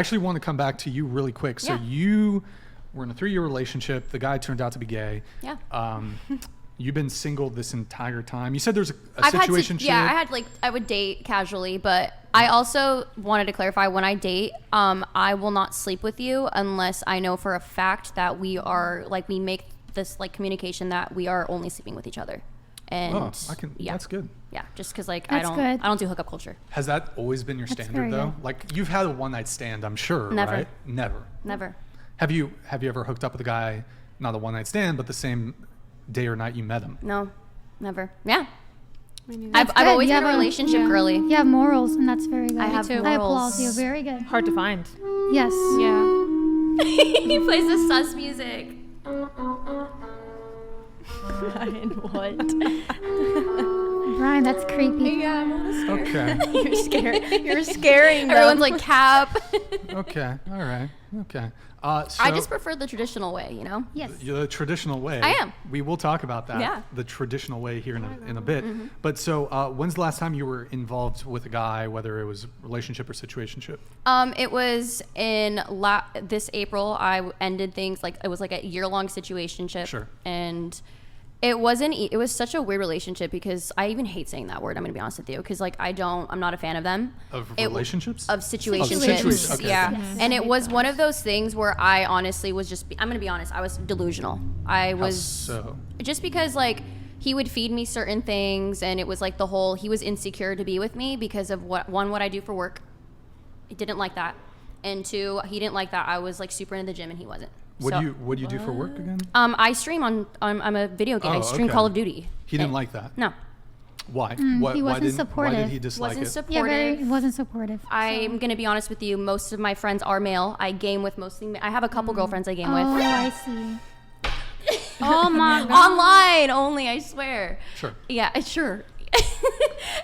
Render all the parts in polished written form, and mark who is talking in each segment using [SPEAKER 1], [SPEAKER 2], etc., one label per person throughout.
[SPEAKER 1] actually want to come back to you really quick. So
[SPEAKER 2] Yeah.
[SPEAKER 1] you were in a 3-year relationship. The guy turned out to be gay.
[SPEAKER 2] Yeah.
[SPEAKER 1] You've been single this entire time. You said there's a
[SPEAKER 2] I've had
[SPEAKER 1] situation.
[SPEAKER 2] I would date casually, but I also wanted to clarify when I date, I will not sleep with you unless I know for a fact that we make this like communication that we are only sleeping with each other. And
[SPEAKER 1] that's good.
[SPEAKER 2] Yeah, just because like
[SPEAKER 3] That's
[SPEAKER 2] I
[SPEAKER 3] good.
[SPEAKER 2] don't do hookup culture.
[SPEAKER 1] Has that always been your
[SPEAKER 3] That's
[SPEAKER 1] standard
[SPEAKER 3] very
[SPEAKER 1] though?
[SPEAKER 3] good.
[SPEAKER 1] Like you've had a one night stand, I'm sure,
[SPEAKER 2] Never.
[SPEAKER 1] right? Never.
[SPEAKER 2] Never.
[SPEAKER 1] Have you ever hooked up with a guy, not a one night stand, but the same day or night you met him?
[SPEAKER 2] No, never. Yeah.
[SPEAKER 3] That's
[SPEAKER 2] I've
[SPEAKER 3] good.
[SPEAKER 2] always
[SPEAKER 3] You
[SPEAKER 2] been a
[SPEAKER 3] have
[SPEAKER 2] relationship girly.
[SPEAKER 3] You have morals, and that's very good.
[SPEAKER 2] I have
[SPEAKER 3] I applaud
[SPEAKER 2] morals.
[SPEAKER 3] you. Very good.
[SPEAKER 4] Hard to find.
[SPEAKER 3] Yes.
[SPEAKER 4] Yeah.
[SPEAKER 2] He plays the sus music.
[SPEAKER 4] And what?
[SPEAKER 3] Brian, that's creepy.
[SPEAKER 2] Yeah, I'm
[SPEAKER 1] Okay.
[SPEAKER 4] You're scaring. You're scaring them.
[SPEAKER 2] Everyone's like Cap.
[SPEAKER 1] Okay. All right. Okay. So
[SPEAKER 2] I just prefer the traditional way, you know.
[SPEAKER 3] Yes.
[SPEAKER 1] the traditional way.
[SPEAKER 2] I am.
[SPEAKER 1] We will talk about that.
[SPEAKER 2] Yeah.
[SPEAKER 1] The traditional way here in a bit. But so, when's the last time you were involved with a guy, whether it was relationship or situationship?
[SPEAKER 2] It was in this April. I ended things like it was like a year-long situationship.
[SPEAKER 1] Sure.
[SPEAKER 2] And it wasn't. It was such a weird relationship because I even hate saying that word. I'm gonna be honest with you because like I'm not a fan of them.
[SPEAKER 1] Of relationships?
[SPEAKER 2] Of situationships.
[SPEAKER 1] situations, okay,
[SPEAKER 2] Yeah.
[SPEAKER 1] okay.
[SPEAKER 2] And it was one of those things where I honestly was just. I'm gonna be honest. I was delusional. I
[SPEAKER 1] How
[SPEAKER 2] was
[SPEAKER 1] so?
[SPEAKER 2] just because like he would feed me certain things and it was like he was insecure to be with me because of what I do for work. He didn't like that, and 2, he didn't like that I was like super into the gym and he wasn't.
[SPEAKER 1] What do you do for work again?
[SPEAKER 2] I stream I'm a video game. I stream
[SPEAKER 1] okay.
[SPEAKER 2] Call of Duty.
[SPEAKER 1] He didn't
[SPEAKER 2] And-
[SPEAKER 1] like that.
[SPEAKER 2] No.
[SPEAKER 1] Why?
[SPEAKER 3] he
[SPEAKER 1] why
[SPEAKER 3] wasn't
[SPEAKER 1] did
[SPEAKER 3] supportive.
[SPEAKER 1] he dislike
[SPEAKER 2] Wasn't
[SPEAKER 1] it?
[SPEAKER 2] supportive.
[SPEAKER 3] Yeah, wasn't supportive.
[SPEAKER 2] I'm gonna be honest with you. Most of my friends are male. I game with mostly. I have a couple girlfriends I game
[SPEAKER 3] Oh,
[SPEAKER 2] with.
[SPEAKER 3] I see. Oh my god.
[SPEAKER 2] Online only, I swear.
[SPEAKER 1] Sure.
[SPEAKER 2] Yeah, sure.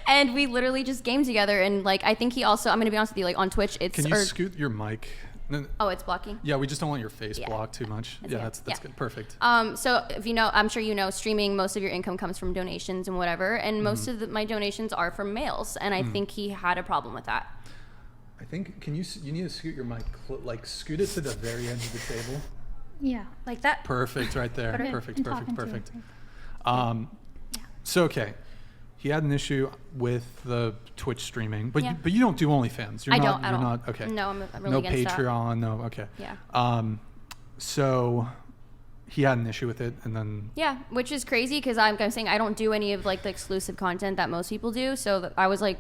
[SPEAKER 2] And we literally just game together. And like, I think he also. I'm gonna be honest with you. Like on Twitch, it's.
[SPEAKER 1] Can you scoot your mic? No,
[SPEAKER 2] Oh, it's blocking.
[SPEAKER 1] yeah, we just don't want your face
[SPEAKER 2] Yeah.
[SPEAKER 1] blocked too much.
[SPEAKER 2] That's
[SPEAKER 1] Yeah,
[SPEAKER 2] good.
[SPEAKER 1] that's
[SPEAKER 2] Yeah.
[SPEAKER 1] good. Perfect.
[SPEAKER 2] So if you know, I'm sure you know, streaming, most of your income comes from donations and whatever, and most of my donations are from males, and I think he had a problem with that.
[SPEAKER 1] I think you need to scoot your mic like scoot it to the very end of the table.
[SPEAKER 3] Yeah.
[SPEAKER 2] Like that.
[SPEAKER 1] Perfect, right there.
[SPEAKER 3] Okay.
[SPEAKER 1] Perfect,
[SPEAKER 3] And
[SPEAKER 1] perfect,
[SPEAKER 3] talking to
[SPEAKER 1] perfect.
[SPEAKER 3] it.
[SPEAKER 1] So okay, he had an issue with the Twitch streaming, but
[SPEAKER 2] Yeah.
[SPEAKER 1] but you don't do OnlyFans. You're
[SPEAKER 2] I
[SPEAKER 1] not,
[SPEAKER 2] don't at
[SPEAKER 1] You're
[SPEAKER 2] all.
[SPEAKER 1] not okay.
[SPEAKER 2] No, I'm really
[SPEAKER 1] no
[SPEAKER 2] against that.
[SPEAKER 1] Patreon. No. Okay.
[SPEAKER 2] Yeah.
[SPEAKER 1] So he had an issue with it, and then
[SPEAKER 2] Yeah, which is crazy because I'm saying I don't do any of like the exclusive content that most people do. So I was like,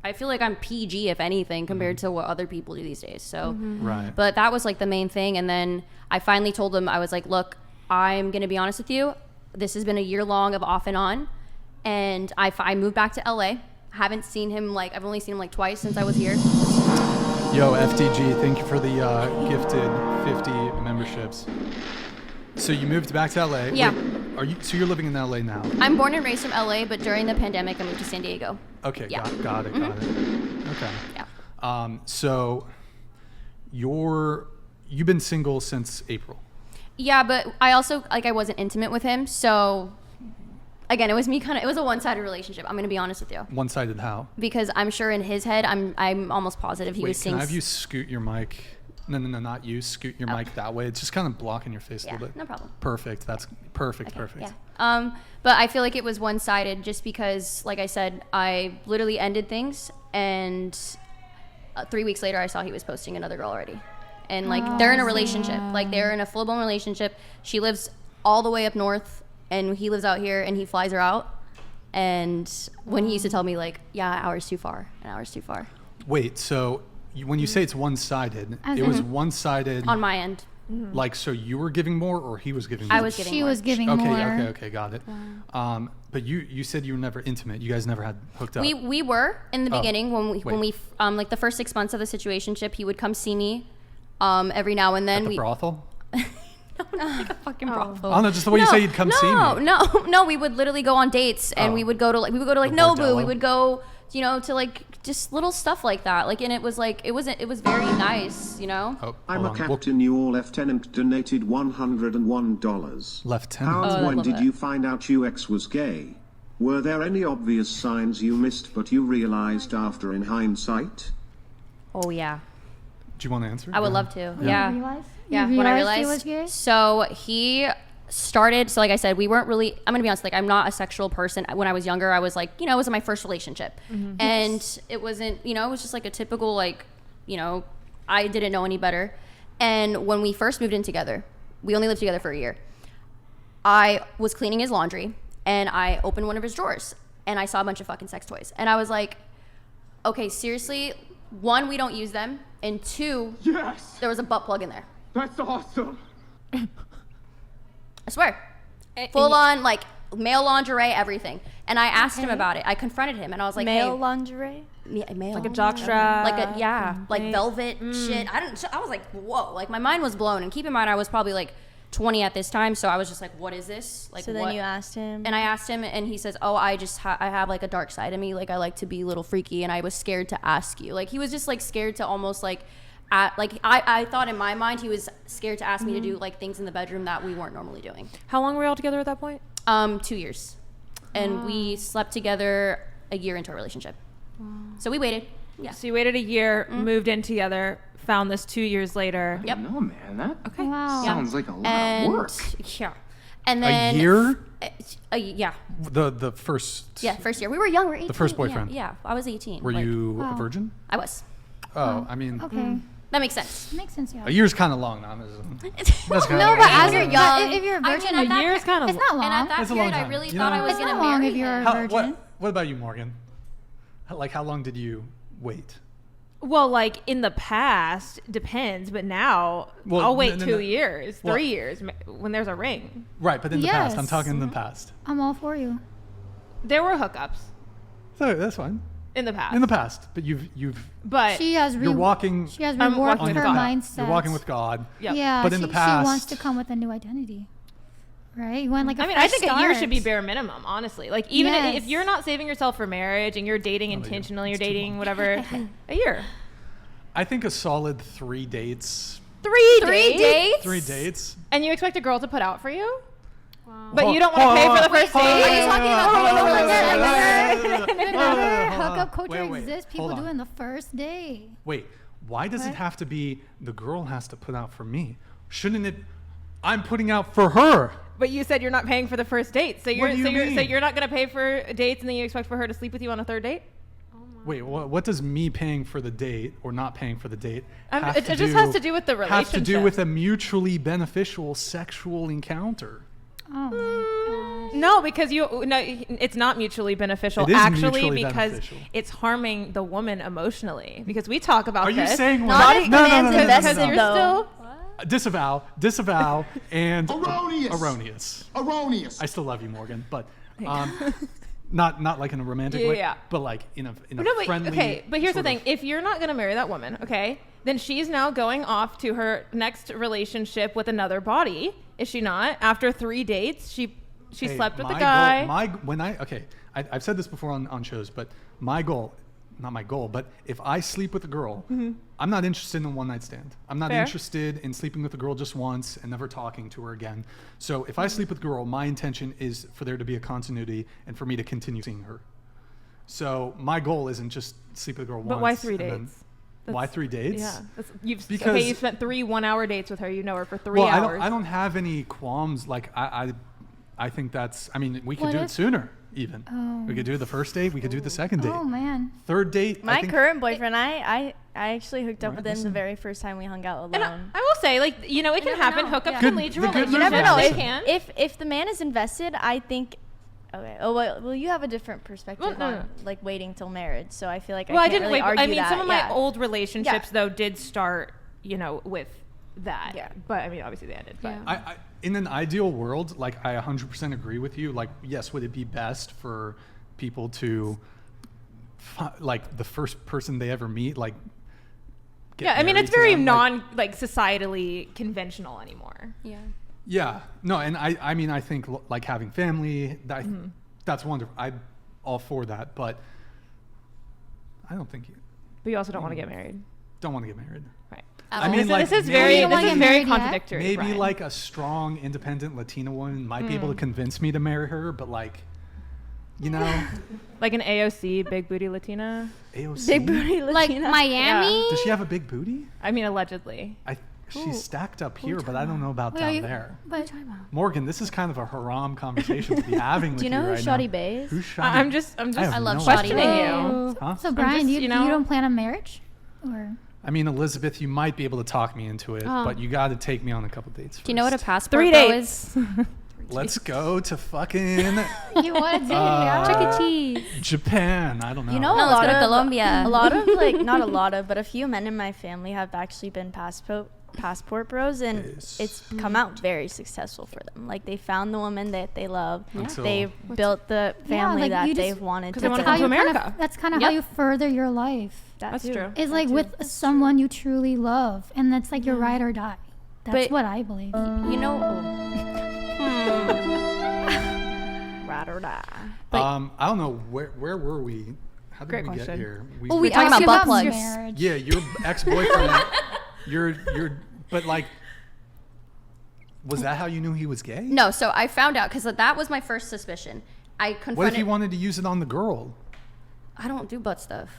[SPEAKER 2] I feel like I'm PG if anything compared to what other people do these days. So,
[SPEAKER 1] right.
[SPEAKER 2] but that was like the main thing. And then I finally told him, I was like, look, I'm gonna be honest with you. This has been a year long of off and on, and I moved back to LA. Haven't seen him I've only seen him like twice since I was here.
[SPEAKER 1] Yo, FDG, thank you for the gifted 50 memberships. So you moved back to LA.
[SPEAKER 2] Yeah.
[SPEAKER 1] Wait, so you're living in LA now?
[SPEAKER 2] I'm born and raised from LA, but during the pandemic, I moved to San Diego.
[SPEAKER 1] Okay,
[SPEAKER 2] Yeah.
[SPEAKER 1] got it. Okay.
[SPEAKER 2] Yeah.
[SPEAKER 1] So you've been single since April.
[SPEAKER 2] Yeah, but I also I wasn't intimate with him, so again, it was a one-sided relationship. I'm gonna be honest with you,
[SPEAKER 1] One-sided how?
[SPEAKER 2] because I'm sure in his head, I'm almost positive he
[SPEAKER 1] Wait,
[SPEAKER 2] was
[SPEAKER 1] can
[SPEAKER 2] seeing.
[SPEAKER 1] I have you scoot your mic? No, not you. Scoot your mic that way. It's just kind of blocking your face a
[SPEAKER 2] Yeah,
[SPEAKER 1] little bit.
[SPEAKER 2] no problem.
[SPEAKER 1] Perfect. That's perfect.
[SPEAKER 2] Okay,
[SPEAKER 1] Perfect.
[SPEAKER 2] Yeah. But I feel like it was one-sided just because, like I said, I literally ended things, and 3 weeks later, I saw he was posting another girl already, and they're in a relationship. Like they're in a full-blown relationship. She lives all the way up north, and he lives out here, and he flies her out. And when he used to tell me yeah, an hour's too far.
[SPEAKER 1] Wait. So when you say it's one-sided,
[SPEAKER 3] As
[SPEAKER 1] it
[SPEAKER 3] in-
[SPEAKER 1] was one-sided.
[SPEAKER 2] On my end,
[SPEAKER 1] Like, so you were giving more, or he was giving more?
[SPEAKER 2] I was giving
[SPEAKER 3] She
[SPEAKER 2] more.
[SPEAKER 3] was giving
[SPEAKER 1] Okay.
[SPEAKER 3] more.
[SPEAKER 1] Okay. Got it. But you said you were never intimate. You guys never had hooked up.
[SPEAKER 2] We were in the
[SPEAKER 1] Oh,
[SPEAKER 2] beginning when we like the first 6 months of the situationship, he would come see me every now and then.
[SPEAKER 1] At the brothel?
[SPEAKER 2] Like a fucking brothel.
[SPEAKER 1] Oh no, just the way you say you'd come see me.
[SPEAKER 2] No, we would literally go on dates and
[SPEAKER 1] Oh.
[SPEAKER 2] we would go to
[SPEAKER 1] The
[SPEAKER 2] Nobu.
[SPEAKER 1] bordello?
[SPEAKER 2] We would go, to just little stuff like that. And it was it was very nice,
[SPEAKER 1] Oh,
[SPEAKER 5] I'm
[SPEAKER 1] hold
[SPEAKER 5] a
[SPEAKER 1] on.
[SPEAKER 5] captain. Your lieutenant donated $101.
[SPEAKER 1] Lieutenant.
[SPEAKER 5] How
[SPEAKER 2] Oh, I
[SPEAKER 5] and when
[SPEAKER 2] love
[SPEAKER 5] did
[SPEAKER 2] that.
[SPEAKER 5] you find out your ex was gay? Were there any obvious signs you missed but you realized after in hindsight?
[SPEAKER 2] Oh yeah.
[SPEAKER 1] Do you want to answer?
[SPEAKER 2] I would
[SPEAKER 1] Yeah.
[SPEAKER 2] love to.
[SPEAKER 1] Yeah.
[SPEAKER 2] Yeah.
[SPEAKER 3] Realize?
[SPEAKER 2] Yeah,
[SPEAKER 3] You
[SPEAKER 2] when I
[SPEAKER 3] realized he
[SPEAKER 2] realized.
[SPEAKER 3] was gay?
[SPEAKER 2] So he started. So like I said, we weren't really. I'm gonna be honest. Like I'm not a sexual person. When I was younger, I was like, you know, it was my first relationship, and it wasn't. You know, it was just like a typical like, you know, I didn't know any better. And when we first moved in together, we only lived together for a year. I was cleaning his laundry, and I opened one of his drawers, and I saw a bunch of fucking sex toys, and I was like, okay, seriously. One, we don't use them, and two,
[SPEAKER 6] Yes!
[SPEAKER 2] there was a butt plug in there.
[SPEAKER 6] That's awesome!
[SPEAKER 2] I swear. Full on, like, male lingerie, everything. And I asked him about it. I confronted him, and I was like,
[SPEAKER 4] Male
[SPEAKER 2] hey.
[SPEAKER 4] lingerie?
[SPEAKER 2] Yeah, male.
[SPEAKER 7] Like a jockstrap.
[SPEAKER 2] Like a, yeah, like velvet shit. I was like, whoa. Like, my mind was blown. And keep in mind, I was probably, like, 20 at this time, so I was just like, what is this? Like,
[SPEAKER 4] So
[SPEAKER 2] what?
[SPEAKER 4] then you asked him.
[SPEAKER 2] And I asked him, and he says, oh, I just I have, like, a dark side of me. Like, I like to be a little freaky, and I was scared to ask you. Like, he was just, like, scared to almost, like, I thought in my mind he was scared to ask me to do, like, things in the bedroom that we weren't normally doing.
[SPEAKER 7] How long were you all together at that point?
[SPEAKER 2] 2 years. And we slept together a year into our relationship. So we waited. Yeah.
[SPEAKER 7] So you waited a year, moved in together, found this 2 years later.
[SPEAKER 2] Yep.
[SPEAKER 6] No, man, that
[SPEAKER 7] Okay.
[SPEAKER 3] Wow.
[SPEAKER 6] sounds like a lot
[SPEAKER 2] And
[SPEAKER 6] of work.
[SPEAKER 2] yeah. And then
[SPEAKER 1] A year?
[SPEAKER 2] Yeah.
[SPEAKER 1] The first.
[SPEAKER 2] Yeah, first year. We were young. We were 18.
[SPEAKER 1] first boyfriend.
[SPEAKER 2] Yeah, I was 18.
[SPEAKER 1] Were
[SPEAKER 2] Like,
[SPEAKER 1] you a
[SPEAKER 3] Wow.
[SPEAKER 1] virgin?
[SPEAKER 2] I was.
[SPEAKER 1] Oh, I mean,
[SPEAKER 3] Okay.
[SPEAKER 2] That makes sense.
[SPEAKER 3] Makes sense, yeah.
[SPEAKER 1] a year's kind of long now. That's
[SPEAKER 3] No,
[SPEAKER 1] kinda
[SPEAKER 3] but as
[SPEAKER 2] you're
[SPEAKER 3] you're
[SPEAKER 2] young-
[SPEAKER 3] young, if you're a
[SPEAKER 2] I mean,
[SPEAKER 3] virgin,
[SPEAKER 2] at that
[SPEAKER 7] A year is kind of
[SPEAKER 3] it's not long.
[SPEAKER 2] And at that
[SPEAKER 1] It's a long
[SPEAKER 2] period, I
[SPEAKER 1] time.
[SPEAKER 2] really
[SPEAKER 1] You
[SPEAKER 2] thought
[SPEAKER 1] know-
[SPEAKER 2] I was
[SPEAKER 3] It's
[SPEAKER 2] going to
[SPEAKER 3] not long
[SPEAKER 2] marry
[SPEAKER 3] if you're a
[SPEAKER 2] him.
[SPEAKER 1] How,
[SPEAKER 3] virgin.
[SPEAKER 1] what about you, Morgan? How long did you wait?
[SPEAKER 7] Well, like in the past, depends, but now
[SPEAKER 1] Well,
[SPEAKER 7] I'll wait
[SPEAKER 1] no.
[SPEAKER 7] 2 years,
[SPEAKER 1] Well-
[SPEAKER 7] 3 years when there's a ring.
[SPEAKER 1] Right, but in the past. I'm
[SPEAKER 3] Yes.
[SPEAKER 1] talking in the past.
[SPEAKER 3] I'm all for you.
[SPEAKER 7] There were hookups
[SPEAKER 1] So that's fine.
[SPEAKER 7] in the past.
[SPEAKER 1] In the past, but you've
[SPEAKER 7] but
[SPEAKER 3] She has
[SPEAKER 1] you're walking
[SPEAKER 3] She has
[SPEAKER 7] I'm
[SPEAKER 3] reworked
[SPEAKER 7] walking
[SPEAKER 3] her
[SPEAKER 7] with God.
[SPEAKER 3] mindset.
[SPEAKER 1] You're walking with God.
[SPEAKER 7] Yep.
[SPEAKER 3] Yeah,
[SPEAKER 1] But in the
[SPEAKER 3] she wants
[SPEAKER 1] past-
[SPEAKER 3] to come with a new identity, right? You want like a
[SPEAKER 7] I mean, I
[SPEAKER 3] fresh
[SPEAKER 7] think a year should be
[SPEAKER 3] start.
[SPEAKER 7] bare minimum, honestly. Like even
[SPEAKER 3] Yes.
[SPEAKER 7] if you're not saving yourself for marriage and you're dating
[SPEAKER 1] you-
[SPEAKER 7] intentionally, you're
[SPEAKER 1] it's too
[SPEAKER 7] dating
[SPEAKER 1] long.
[SPEAKER 7] whatever, a year.
[SPEAKER 1] I think a solid 3 dates.
[SPEAKER 7] 3
[SPEAKER 2] 3 dates?
[SPEAKER 1] 3 dates.
[SPEAKER 7] And you expect a girl to put out for you? But
[SPEAKER 1] Hold-
[SPEAKER 7] you don't want to
[SPEAKER 1] hold
[SPEAKER 7] pay
[SPEAKER 1] on,
[SPEAKER 7] for the first
[SPEAKER 1] hold on,
[SPEAKER 7] date?
[SPEAKER 2] Are you talking about
[SPEAKER 1] hold on,
[SPEAKER 2] paying for
[SPEAKER 1] hold on,
[SPEAKER 2] the
[SPEAKER 1] hold on,
[SPEAKER 3] Remember,
[SPEAKER 1] hold on.
[SPEAKER 3] hookup culture
[SPEAKER 1] Wait,
[SPEAKER 3] exists. People
[SPEAKER 1] hold
[SPEAKER 3] do
[SPEAKER 1] on.
[SPEAKER 3] it in the first day.
[SPEAKER 1] Wait, why does it have to be the girl has to put out for me? Shouldn't it? I'm putting out for her.
[SPEAKER 7] But you said you're not paying for the first date, so
[SPEAKER 1] What do you
[SPEAKER 7] so
[SPEAKER 1] mean?
[SPEAKER 7] you're not going to pay for dates, and then you expect for her to sleep with you on a third date?
[SPEAKER 1] Wait, what does me paying for the date or not paying for the date have
[SPEAKER 7] it
[SPEAKER 1] to
[SPEAKER 7] just
[SPEAKER 1] do?
[SPEAKER 7] has to do with the
[SPEAKER 1] Have to do
[SPEAKER 7] relationship.
[SPEAKER 1] with a mutually beneficial sexual encounter.
[SPEAKER 3] Oh my gosh.
[SPEAKER 7] No, because it's not mutually beneficial.
[SPEAKER 1] It is
[SPEAKER 7] actually,
[SPEAKER 1] mutually
[SPEAKER 7] because
[SPEAKER 1] beneficial.
[SPEAKER 7] it's harming the woman emotionally. Because we talk about
[SPEAKER 1] Are you
[SPEAKER 7] this.
[SPEAKER 1] saying
[SPEAKER 4] Not
[SPEAKER 1] what?
[SPEAKER 4] if the
[SPEAKER 1] No, no,
[SPEAKER 4] man's
[SPEAKER 1] no, no, no,
[SPEAKER 4] invested,
[SPEAKER 1] no, no.
[SPEAKER 7] you're
[SPEAKER 4] though.
[SPEAKER 7] still
[SPEAKER 1] Disavow, and
[SPEAKER 6] Erroneous.
[SPEAKER 1] erroneous.
[SPEAKER 6] Erroneous.
[SPEAKER 1] I still love you, Morgan, but not like in a romantic way,
[SPEAKER 7] Yeah.
[SPEAKER 1] but like in a
[SPEAKER 7] No, but
[SPEAKER 1] friendly.
[SPEAKER 7] okay. But here's the
[SPEAKER 1] sort
[SPEAKER 7] thing:
[SPEAKER 1] of-
[SPEAKER 7] if you're not going to marry that woman, okay, then she's now going off to her next relationship with another body. Is she not? After 3 dates, she
[SPEAKER 1] Hey,
[SPEAKER 7] slept with the
[SPEAKER 1] my
[SPEAKER 7] guy.
[SPEAKER 1] Goal, I've said this before on shows, but my goal, not my goal, but if I sleep with a girl, I'm not interested in a one night stand. I'm not
[SPEAKER 7] Fair.
[SPEAKER 1] interested in sleeping with a girl just once and never talking to her again. So if I sleep with a girl, my intention is for there to be a continuity and for me to continue seeing her. So my goal isn't just sleep with a girl once.
[SPEAKER 7] But why 3
[SPEAKER 1] and then-
[SPEAKER 7] dates?
[SPEAKER 1] Why 3 dates?
[SPEAKER 7] Yeah, you've
[SPEAKER 1] Because-
[SPEAKER 7] you spent 3 1-hour dates with her. You know her for 3
[SPEAKER 1] Well,
[SPEAKER 7] hours.
[SPEAKER 1] I don't have any qualms. Like I think that's. I mean, we could
[SPEAKER 3] What
[SPEAKER 1] do it
[SPEAKER 3] if-
[SPEAKER 1] sooner. Even
[SPEAKER 3] Oh.
[SPEAKER 1] we could do the first date. We could do the second date.
[SPEAKER 3] Oh man.
[SPEAKER 1] Third date. I
[SPEAKER 4] My
[SPEAKER 1] think-
[SPEAKER 4] current boyfriend, I actually hooked up
[SPEAKER 1] Right,
[SPEAKER 4] with him the
[SPEAKER 1] listen.
[SPEAKER 4] very first time we hung out
[SPEAKER 7] And
[SPEAKER 4] alone.
[SPEAKER 7] I will say, like, you know, it can
[SPEAKER 2] never
[SPEAKER 7] happen.
[SPEAKER 2] know.
[SPEAKER 7] Hookups
[SPEAKER 2] Yeah.
[SPEAKER 7] can
[SPEAKER 1] Good-
[SPEAKER 7] lead to
[SPEAKER 1] the good
[SPEAKER 7] relationships.
[SPEAKER 4] You never
[SPEAKER 1] news
[SPEAKER 4] know.
[SPEAKER 1] is-
[SPEAKER 7] They
[SPEAKER 1] Listen.
[SPEAKER 7] can.
[SPEAKER 4] If the man is invested, I think. Okay. Oh well, you have a different perspective
[SPEAKER 7] Well, no,
[SPEAKER 4] on like waiting till marriage. So I feel like
[SPEAKER 7] Well,
[SPEAKER 4] I
[SPEAKER 7] I
[SPEAKER 4] can't
[SPEAKER 7] didn't
[SPEAKER 4] really
[SPEAKER 7] wait.
[SPEAKER 4] argue
[SPEAKER 7] I mean,
[SPEAKER 4] that.
[SPEAKER 7] some of my
[SPEAKER 4] yeah.
[SPEAKER 7] old relationships though did start, you know, with that.
[SPEAKER 4] Yeah.
[SPEAKER 7] But I mean, obviously they ended. But
[SPEAKER 2] Yeah.
[SPEAKER 1] in an ideal world, like I 100% agree with you. Like, yes, would it be best for people to, like, the first person they ever meet, like, get
[SPEAKER 7] yeah, I mean,
[SPEAKER 1] married
[SPEAKER 7] it's
[SPEAKER 1] to
[SPEAKER 7] very
[SPEAKER 1] them, like-
[SPEAKER 7] societally conventional anymore.
[SPEAKER 2] Yeah.
[SPEAKER 1] Yeah, no, and I mean, I think like having family, that's wonderful. I'm all for that, but I don't think you
[SPEAKER 7] But you also don't want to get married,
[SPEAKER 1] don't want to get married.
[SPEAKER 7] right?
[SPEAKER 1] I mean,
[SPEAKER 7] this,
[SPEAKER 1] like,
[SPEAKER 7] this is
[SPEAKER 1] maybe-
[SPEAKER 7] very
[SPEAKER 3] You don't wanna
[SPEAKER 7] this is
[SPEAKER 3] get
[SPEAKER 7] very
[SPEAKER 3] married yet?
[SPEAKER 7] contradictory.
[SPEAKER 1] Maybe
[SPEAKER 7] Brian.
[SPEAKER 1] like a strong, independent Latina woman might be able to convince me to marry her, but like, You know,
[SPEAKER 7] Like an AOC, big booty Latina.
[SPEAKER 1] AOC.
[SPEAKER 4] Big booty
[SPEAKER 3] Like
[SPEAKER 4] Latina.
[SPEAKER 3] Miami?
[SPEAKER 1] Does she have a big booty?
[SPEAKER 7] I mean, allegedly.
[SPEAKER 1] She's stacked up here, but I don't know about
[SPEAKER 3] Wait, are
[SPEAKER 1] down
[SPEAKER 3] you-
[SPEAKER 1] there.
[SPEAKER 3] But
[SPEAKER 1] Morgan, this is kind of a haram conversation to be having with
[SPEAKER 4] Do you know who
[SPEAKER 1] right
[SPEAKER 4] Shoddy
[SPEAKER 1] now.
[SPEAKER 4] Bae is?
[SPEAKER 1] Who's Shoddy?
[SPEAKER 7] I'm just
[SPEAKER 2] I love
[SPEAKER 1] no
[SPEAKER 2] Shoddy
[SPEAKER 1] idea.
[SPEAKER 7] questioning
[SPEAKER 2] Bae.
[SPEAKER 7] you.
[SPEAKER 1] Huh?
[SPEAKER 3] so Brian,
[SPEAKER 7] just,
[SPEAKER 3] you,
[SPEAKER 7] you know-
[SPEAKER 3] you don't plan on marriage? Or
[SPEAKER 1] I mean, Elizabeth, you might be able to talk me into it, but you got to take me on a couple dates first.
[SPEAKER 2] Do you know what a passport
[SPEAKER 7] 3
[SPEAKER 2] pro
[SPEAKER 7] dates.
[SPEAKER 2] is?
[SPEAKER 1] Let's go to fucking
[SPEAKER 3] you want to do
[SPEAKER 2] Chuck E. Cheese.
[SPEAKER 1] Japan. I don't know.
[SPEAKER 4] You know,
[SPEAKER 2] No,
[SPEAKER 4] a
[SPEAKER 2] let's
[SPEAKER 4] lot
[SPEAKER 2] go to
[SPEAKER 4] of
[SPEAKER 2] Colombia.
[SPEAKER 4] A lot of like, not a lot of, but a few men in my family have actually been passport bros, and
[SPEAKER 1] Yes.
[SPEAKER 4] it's come out very successful for them. Like they found the woman that they love.
[SPEAKER 1] Until-
[SPEAKER 4] They've built the family
[SPEAKER 3] like,
[SPEAKER 4] that
[SPEAKER 3] you just-
[SPEAKER 4] they've wanted
[SPEAKER 7] 'Cause
[SPEAKER 4] to.
[SPEAKER 7] they wanna
[SPEAKER 4] build.
[SPEAKER 7] come to
[SPEAKER 3] you
[SPEAKER 7] America.
[SPEAKER 3] that's kind of how
[SPEAKER 2] Yep.
[SPEAKER 3] you further your life.
[SPEAKER 7] That's
[SPEAKER 4] too.
[SPEAKER 7] true.
[SPEAKER 3] It's like with someone you truly love, and that's like your ride or die. That's
[SPEAKER 4] But-
[SPEAKER 3] what I believe.
[SPEAKER 2] You know,
[SPEAKER 4] Ride or die.
[SPEAKER 1] I don't know where were we? How did
[SPEAKER 7] Great
[SPEAKER 1] we get
[SPEAKER 7] question.
[SPEAKER 1] here?
[SPEAKER 2] Well, we
[SPEAKER 3] We're
[SPEAKER 2] talking about butt plugs.
[SPEAKER 3] marriage.
[SPEAKER 1] Yeah, your ex-boyfriend. you're but like, was that how you knew he was gay?
[SPEAKER 2] no. So I found out because that was my first suspicion. I confronted.
[SPEAKER 1] What if he wanted to use it on the girl?
[SPEAKER 2] I don't do butt stuff.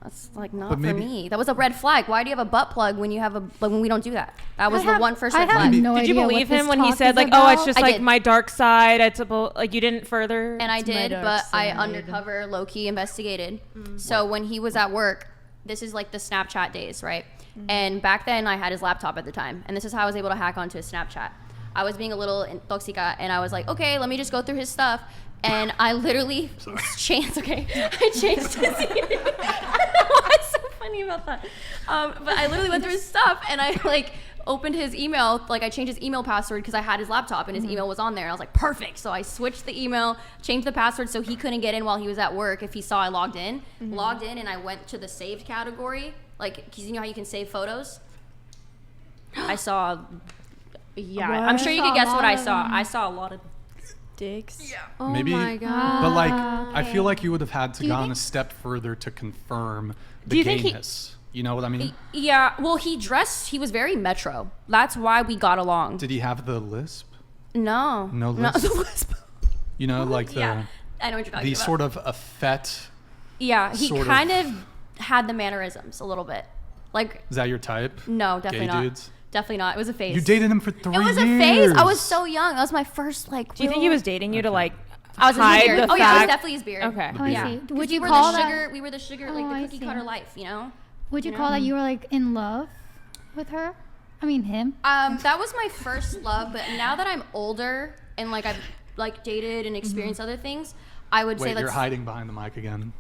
[SPEAKER 2] That's like not
[SPEAKER 1] But
[SPEAKER 2] for
[SPEAKER 1] maybe-
[SPEAKER 2] me. That was a red flag. Why do you have a butt plug when you have when we don't do that? That was
[SPEAKER 3] I
[SPEAKER 2] the
[SPEAKER 3] have-
[SPEAKER 2] one first
[SPEAKER 3] I
[SPEAKER 2] red
[SPEAKER 3] have
[SPEAKER 2] flag.
[SPEAKER 3] no
[SPEAKER 7] Did you
[SPEAKER 3] idea
[SPEAKER 7] believe
[SPEAKER 3] what
[SPEAKER 7] him
[SPEAKER 3] this
[SPEAKER 7] when he
[SPEAKER 3] talk
[SPEAKER 7] said
[SPEAKER 3] is
[SPEAKER 7] like, "Oh, it's
[SPEAKER 3] about.
[SPEAKER 7] just
[SPEAKER 2] I
[SPEAKER 7] like
[SPEAKER 2] did.
[SPEAKER 7] my dark side"? It's like you didn't further.
[SPEAKER 2] And I
[SPEAKER 4] It's my
[SPEAKER 2] did,
[SPEAKER 4] dark
[SPEAKER 2] but I
[SPEAKER 4] side.
[SPEAKER 2] undercover low key investigated. So when he was at work, this is like the Snapchat days, right? And back then I had his laptop at the time, and this is how I was able to hack onto his Snapchat. I was being a little toxica, and I was like, okay, let me just go through his stuff. And I literally changed. Okay, I changed his email. What's so funny about that? But I literally went through his stuff, and I like opened his email. Like I changed his email password because I had his laptop, and his email was on there. And I was like, perfect. So I switched the email, changed the password so he couldn't get in while he was at work if he saw I logged in. Logged in, and I went to the saved category, like because you know how you can save photos. I saw. Yeah, I'm sure you
[SPEAKER 3] Saw
[SPEAKER 2] could
[SPEAKER 3] a
[SPEAKER 2] guess what
[SPEAKER 3] lot
[SPEAKER 2] I
[SPEAKER 3] of
[SPEAKER 2] saw.
[SPEAKER 3] them.
[SPEAKER 2] I saw a lot of.
[SPEAKER 4] Dicks. Yeah.
[SPEAKER 3] Oh
[SPEAKER 1] Maybe,
[SPEAKER 3] my god.
[SPEAKER 1] but like, I feel like you would have had to
[SPEAKER 3] you
[SPEAKER 1] gone a
[SPEAKER 3] think-
[SPEAKER 1] step further to confirm the
[SPEAKER 7] Do you think he-
[SPEAKER 1] gayness. You know what I mean?
[SPEAKER 2] Yeah, well, he was very metro. That's why we got along.
[SPEAKER 1] Did he have the lisp?
[SPEAKER 2] No.
[SPEAKER 1] No
[SPEAKER 2] Not
[SPEAKER 1] lisp?
[SPEAKER 2] the lisp.
[SPEAKER 1] You know, like the
[SPEAKER 2] Yeah, I know what you're talking
[SPEAKER 1] the
[SPEAKER 2] about.
[SPEAKER 1] sort of effete.
[SPEAKER 2] Yeah, he
[SPEAKER 1] sort of-
[SPEAKER 2] kind of had the mannerisms a little bit. Like,
[SPEAKER 1] Is that your type?
[SPEAKER 2] no, definitely
[SPEAKER 1] Gay
[SPEAKER 2] not.
[SPEAKER 1] dudes?
[SPEAKER 2] Definitely not. It was a phase.
[SPEAKER 1] You dated him for 3
[SPEAKER 2] It
[SPEAKER 1] years.
[SPEAKER 2] was a phase. I was so young. That was my first, like,
[SPEAKER 7] Do you think he was dating you to like
[SPEAKER 2] I was in
[SPEAKER 7] hide
[SPEAKER 2] his beard.
[SPEAKER 7] the
[SPEAKER 2] Oh, yeah, it was
[SPEAKER 7] fact-
[SPEAKER 2] definitely his beard.
[SPEAKER 7] Okay.
[SPEAKER 3] Oh, I
[SPEAKER 2] Yeah.
[SPEAKER 3] see.
[SPEAKER 2] 'Cause
[SPEAKER 3] Would
[SPEAKER 2] we
[SPEAKER 3] you
[SPEAKER 2] were
[SPEAKER 3] call
[SPEAKER 2] the
[SPEAKER 3] that?
[SPEAKER 2] sugar, we were the sugar, like
[SPEAKER 3] Oh,
[SPEAKER 2] the
[SPEAKER 3] I
[SPEAKER 2] cookie
[SPEAKER 3] see.
[SPEAKER 2] cutter life, you know?
[SPEAKER 3] Would you call that you were like in love with her? I mean him.
[SPEAKER 2] That was my first love, but now that I'm older and like I've like dated and experienced other things, I would say
[SPEAKER 1] Wait,
[SPEAKER 2] that's
[SPEAKER 1] you're hiding behind the mic again.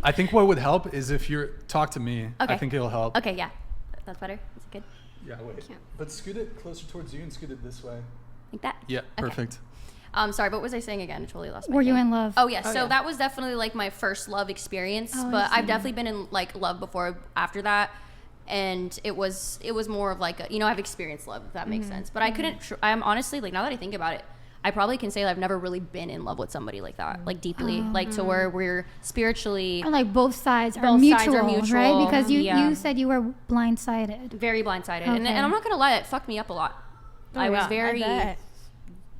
[SPEAKER 1] I think what would help is if you're talk to me. I
[SPEAKER 2] Okay.
[SPEAKER 1] think it'll help.
[SPEAKER 2] Okay, yeah. That's better. Is it good?
[SPEAKER 1] Yeah, wait. But scoot it closer towards you and scoot it this way.
[SPEAKER 2] Like that?
[SPEAKER 1] Yeah, perfect.
[SPEAKER 2] Sorry, what was I saying again? I totally lost my
[SPEAKER 3] Were you
[SPEAKER 2] thing.
[SPEAKER 3] in love?
[SPEAKER 2] Oh, yes. So that was definitely like my first love experience,
[SPEAKER 3] Oh, I
[SPEAKER 2] but I've
[SPEAKER 3] see.
[SPEAKER 2] definitely been in like love before after that. And it was more of like a, I've experienced love, if that makes sense. But I couldn't, I'm honestly, like, now that I think about it, I probably can say that I've never really been in love with somebody like that, like deeply, like to where we're spiritually
[SPEAKER 3] Or like both sides are
[SPEAKER 2] Both
[SPEAKER 3] mutual,
[SPEAKER 2] sides are
[SPEAKER 3] right?
[SPEAKER 2] mutual,
[SPEAKER 3] Because you
[SPEAKER 2] yeah.
[SPEAKER 3] you said you were blindsided.
[SPEAKER 2] very blindsided.
[SPEAKER 3] Okay.
[SPEAKER 2] And I'm not going to lie, it fucked me up a lot. I was
[SPEAKER 7] yeah, I
[SPEAKER 2] very,
[SPEAKER 4] bet.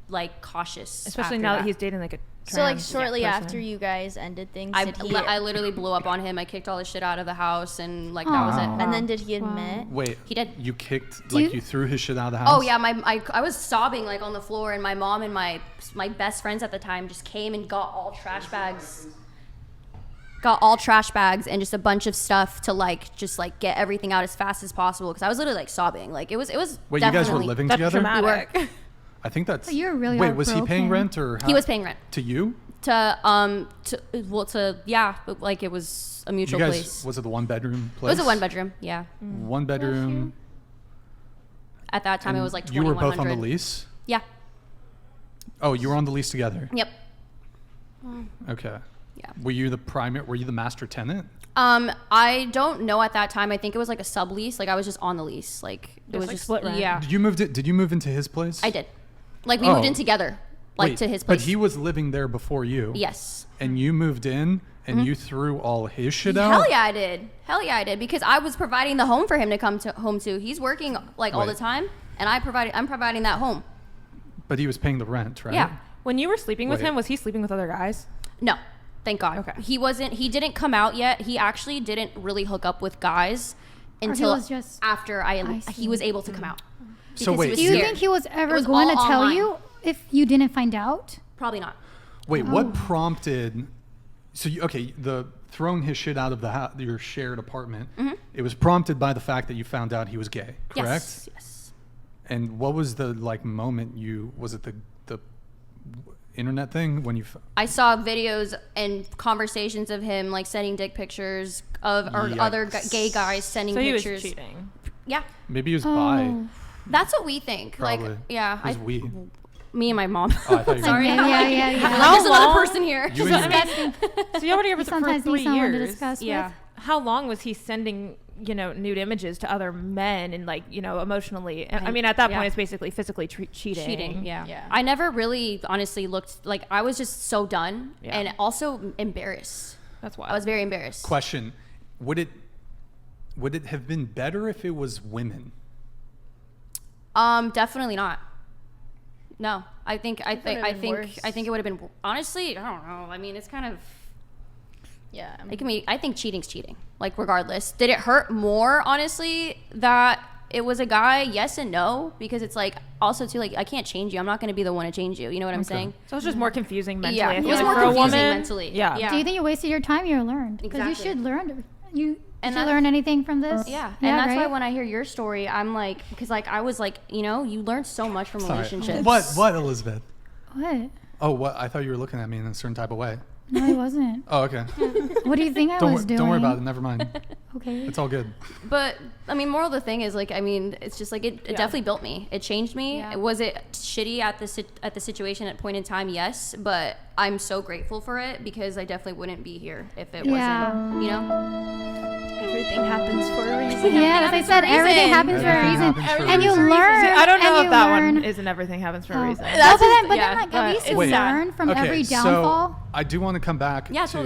[SPEAKER 2] like, cautious.
[SPEAKER 7] Especially
[SPEAKER 2] after
[SPEAKER 7] now that he's dating like a
[SPEAKER 4] So like
[SPEAKER 7] trans
[SPEAKER 4] shortly
[SPEAKER 7] person.
[SPEAKER 4] after you guys ended things,
[SPEAKER 2] I,
[SPEAKER 4] did he,
[SPEAKER 2] I literally blew up on him. I kicked all his shit out of the house, and like that was
[SPEAKER 1] Wow.
[SPEAKER 2] it.
[SPEAKER 4] and then did he admit?
[SPEAKER 1] Wait.
[SPEAKER 2] He did.
[SPEAKER 1] You kicked,
[SPEAKER 3] Do
[SPEAKER 1] like
[SPEAKER 3] you-
[SPEAKER 1] you threw his shit out of the house?
[SPEAKER 2] Oh yeah, I was sobbing like on the floor, and my mom and my best friends at the time just came and got all trash bags. Got all trash bags and just a bunch of stuff to like just like get everything out as fast as possible because I was literally like sobbing. Like it was.
[SPEAKER 1] Wait, you guys were
[SPEAKER 2] definitely-
[SPEAKER 1] living
[SPEAKER 7] That's
[SPEAKER 1] together?
[SPEAKER 7] traumatic.
[SPEAKER 1] I think that's.
[SPEAKER 3] So you're really
[SPEAKER 1] Wait, was he paying
[SPEAKER 3] heartbroken.
[SPEAKER 1] rent or? How,
[SPEAKER 2] He was paying rent
[SPEAKER 1] To you?
[SPEAKER 2] yeah, but like it was a
[SPEAKER 1] You
[SPEAKER 2] mutual
[SPEAKER 1] guys,
[SPEAKER 2] place.
[SPEAKER 1] was it the 1-bedroom
[SPEAKER 2] It
[SPEAKER 1] place?
[SPEAKER 2] was a 1-bedroom. Yeah.
[SPEAKER 1] 1-bedroom.
[SPEAKER 2] At that time, it
[SPEAKER 1] and
[SPEAKER 2] was like
[SPEAKER 1] you were both on the
[SPEAKER 2] 2100.
[SPEAKER 1] lease?
[SPEAKER 2] Yeah.
[SPEAKER 1] Oh, you were on the lease together?
[SPEAKER 2] Yep.
[SPEAKER 1] Okay.
[SPEAKER 2] Yeah.
[SPEAKER 1] Were you the master tenant?
[SPEAKER 2] I don't know at that time. I think it was like a sublease. Like I was just on the lease. Like it was
[SPEAKER 7] like
[SPEAKER 2] just
[SPEAKER 7] split rent.
[SPEAKER 2] Yeah,
[SPEAKER 1] Did you move into his place?
[SPEAKER 2] I did. Like we
[SPEAKER 1] Oh.
[SPEAKER 2] moved in together, like
[SPEAKER 1] Wait,
[SPEAKER 2] to his place.
[SPEAKER 1] But he was living there before you.
[SPEAKER 2] Yes.
[SPEAKER 1] And you moved in and you threw all his shit out?
[SPEAKER 2] Hell yeah, I did. Hell yeah, I did because I was providing the home for him to come to home to. He's working like all the
[SPEAKER 1] Wait.
[SPEAKER 2] time, and I'm providing that home.
[SPEAKER 1] But he was paying the rent, right?
[SPEAKER 2] Yeah.
[SPEAKER 7] When you were sleeping with
[SPEAKER 1] Wait.
[SPEAKER 7] him, was he sleeping with other guys?
[SPEAKER 2] No, thank God.
[SPEAKER 7] Okay.
[SPEAKER 2] He didn't come out yet. He actually didn't really hook up with guys until
[SPEAKER 3] was just-
[SPEAKER 2] after
[SPEAKER 3] I
[SPEAKER 2] he
[SPEAKER 3] see.
[SPEAKER 2] was able to come out.
[SPEAKER 1] So
[SPEAKER 2] Because he
[SPEAKER 1] wait,
[SPEAKER 2] was
[SPEAKER 3] Do you
[SPEAKER 2] scared.
[SPEAKER 3] think he was ever
[SPEAKER 2] was
[SPEAKER 3] going to
[SPEAKER 2] all
[SPEAKER 3] tell
[SPEAKER 2] online.
[SPEAKER 3] you if you didn't find out?
[SPEAKER 2] Probably not.
[SPEAKER 1] wait,
[SPEAKER 3] Oh.
[SPEAKER 1] what prompted? So okay, the throwing his shit out of the your shared apartment. It was prompted by the fact that you found out he was gay, correct?
[SPEAKER 2] Yes. Yes.
[SPEAKER 1] And what was the like moment you? Was it the internet thing when you?
[SPEAKER 2] I saw videos and conversations of him like sending dick pictures of or other
[SPEAKER 1] Yikes.
[SPEAKER 2] gay guys sending
[SPEAKER 7] So he was
[SPEAKER 2] pictures.
[SPEAKER 7] cheating.
[SPEAKER 2] Yeah,
[SPEAKER 1] Maybe he was bi.
[SPEAKER 3] Oh.
[SPEAKER 2] that's what we think.
[SPEAKER 1] Probably.
[SPEAKER 2] Like, yeah,
[SPEAKER 1] It was we.
[SPEAKER 2] me and my mom.
[SPEAKER 1] Oh, I thought you
[SPEAKER 2] Sorry,
[SPEAKER 1] meant-
[SPEAKER 3] Yeah.
[SPEAKER 2] There's another
[SPEAKER 7] long-
[SPEAKER 2] person here.
[SPEAKER 1] You and your-
[SPEAKER 7] So you already were
[SPEAKER 3] You
[SPEAKER 7] for
[SPEAKER 3] sometimes
[SPEAKER 7] 3
[SPEAKER 3] need someone to
[SPEAKER 7] years.
[SPEAKER 3] discuss
[SPEAKER 2] Yeah.
[SPEAKER 3] with.
[SPEAKER 7] How long was he sending, nude images to other men and like, emotionally? I mean, at that point,
[SPEAKER 2] yeah.
[SPEAKER 7] it's basically physically cheating.
[SPEAKER 2] Cheating, yeah.
[SPEAKER 4] Yeah.
[SPEAKER 2] I never really, honestly, looked like I was just so done
[SPEAKER 7] Yeah.
[SPEAKER 2] and also embarrassed.
[SPEAKER 7] That's why
[SPEAKER 2] I was very embarrassed.
[SPEAKER 1] Question: Would it have been better if it was women?
[SPEAKER 2] Definitely not. No, I think
[SPEAKER 4] would've been worse.
[SPEAKER 2] it would have been honestly. I don't know. I mean, it's kind of
[SPEAKER 4] Yeah.
[SPEAKER 2] it can be. I think cheating's cheating. Like regardless, did it hurt more? Honestly, that it was a guy. Yes and no, because it's like also too like I can't change you. I'm not going to be the one to change you. You know what I'm saying?
[SPEAKER 7] So it's just more confusing mentally.
[SPEAKER 2] Yeah,
[SPEAKER 7] I
[SPEAKER 2] it
[SPEAKER 7] feel
[SPEAKER 2] was
[SPEAKER 7] like,
[SPEAKER 2] more
[SPEAKER 7] for a
[SPEAKER 2] confusing
[SPEAKER 7] woman.
[SPEAKER 2] mentally.
[SPEAKER 7] Yeah.
[SPEAKER 2] Yeah.
[SPEAKER 3] Do you think you wasted your time? You learned because
[SPEAKER 2] Exactly.
[SPEAKER 3] you should learn. You
[SPEAKER 2] And
[SPEAKER 3] did you
[SPEAKER 2] that's-
[SPEAKER 3] learn anything from this?
[SPEAKER 2] Yeah, and that's why
[SPEAKER 3] right?
[SPEAKER 2] when I hear your story, I'm like, because like I was like, you learn so much from
[SPEAKER 1] Sorry.
[SPEAKER 2] relationships.
[SPEAKER 1] What, Elizabeth?
[SPEAKER 3] What?
[SPEAKER 1] Oh, what? I thought you were looking at me in a certain type of way.
[SPEAKER 3] No, I wasn't.
[SPEAKER 1] Oh, okay.
[SPEAKER 3] What do you think I was doing?
[SPEAKER 1] Don't worry about it. Never mind.
[SPEAKER 3] Okay.
[SPEAKER 1] It's all good.
[SPEAKER 2] But I mean, moral of the thing is like, I mean, it's just like it definitely built me. It changed me.
[SPEAKER 3] Yeah.
[SPEAKER 2] Was it shitty at the situation at point in time? Yes, but I'm so grateful for it because I definitely wouldn't be here if it
[SPEAKER 3] Yeah.
[SPEAKER 2] wasn't.
[SPEAKER 4] Everything happens for a reason.
[SPEAKER 3] Yeah, as I said, everything happens for a
[SPEAKER 1] Everything
[SPEAKER 3] reason,
[SPEAKER 1] happens for a
[SPEAKER 3] and you
[SPEAKER 1] reason.
[SPEAKER 3] learn.
[SPEAKER 7] See, I don't know
[SPEAKER 3] and
[SPEAKER 7] if
[SPEAKER 3] you
[SPEAKER 7] that
[SPEAKER 3] learn.
[SPEAKER 7] one isn't everything happens for a reason.
[SPEAKER 3] But then,
[SPEAKER 2] yeah,
[SPEAKER 3] like, at
[SPEAKER 2] but
[SPEAKER 3] least you
[SPEAKER 1] Wait.
[SPEAKER 3] learn from
[SPEAKER 1] Okay,
[SPEAKER 3] every
[SPEAKER 1] so
[SPEAKER 3] downfall.
[SPEAKER 1] I do want to come back
[SPEAKER 2] Yeah,
[SPEAKER 1] to